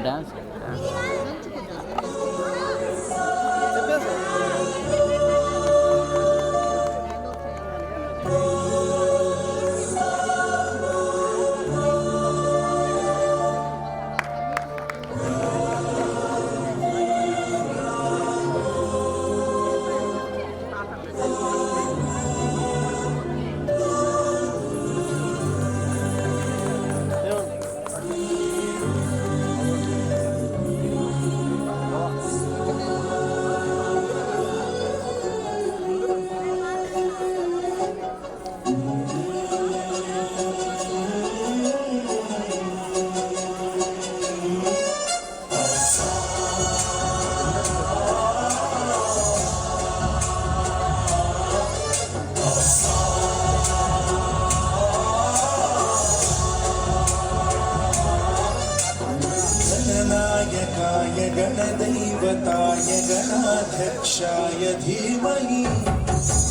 dance गणनायकाय गणदैवताय गणाध्यक्षाय धीमहि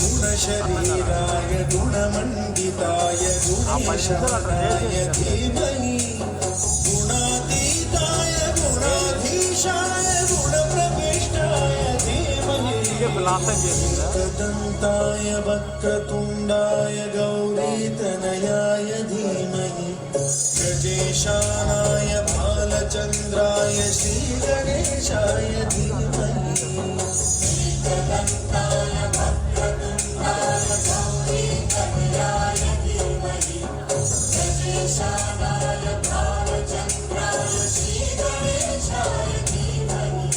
गुणशरीराय गुणमण्डिताय गुणेशानाय धीमहि गुणातीताय गुणाधीशाय गुणप्रविष्टाय धीमहि एकदन्ताय वक्रतुण्डाय गौरीतनयाय धीमहि गजेशानाय भालचन्द्राय श्रीगणेशाय धीमहि एकदन्ताय वक्रतुण्डाय गौरीतनयाय धीमहि गजेशानाय भालचन्द्राय श्रीगणेशाय धीमहि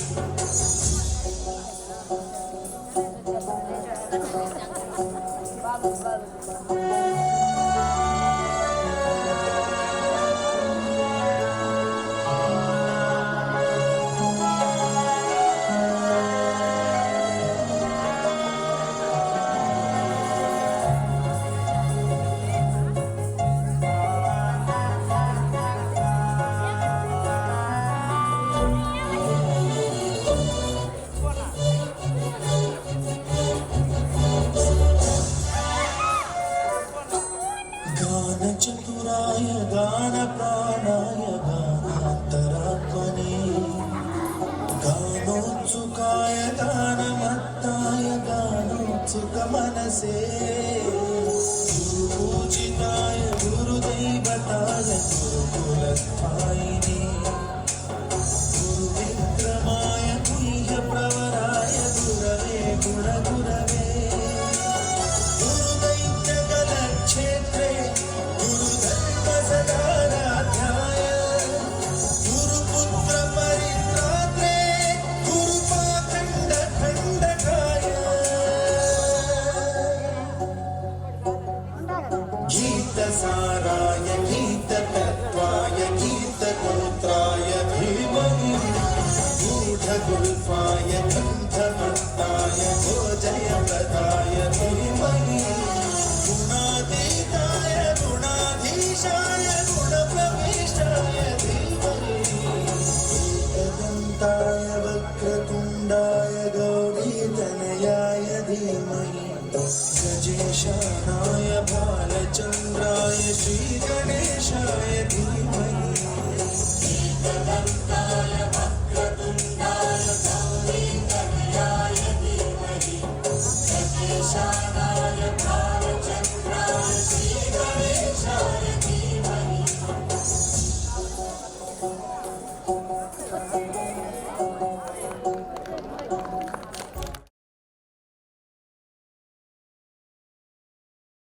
गानचतुराय गानप्राणाय गानान्तरात्मने गानोत्सुकाय गानमत्ताय गानोत्सुकमनसे गुरुपूजिताय गुरुदैवताय गुरुकुलस्थायिने गुरुविक्रमाय गुह्यप्रवराय गुरवे गुणगुरवे गुरुदैत्यगणक्षेत्रे गुरुधर्मसदाराध्याय गुरुपुत्रपरित्रात्रे गुरुपाखण्डखण्डकाय गीतसाराय गीततत्त्वाय गीतगोत्राय धीमहि गूढगुल्फाय गन्धमत्ताय भोजयप्रदाय धीमहि गुणातीताय गुणाधीशाय गुणप्रविष्टाय धीमहि एकदन्ताय वक्रतुण्डाय गौरीतनयाय धीमहि गजेशानाय भालचन्द्राय श्री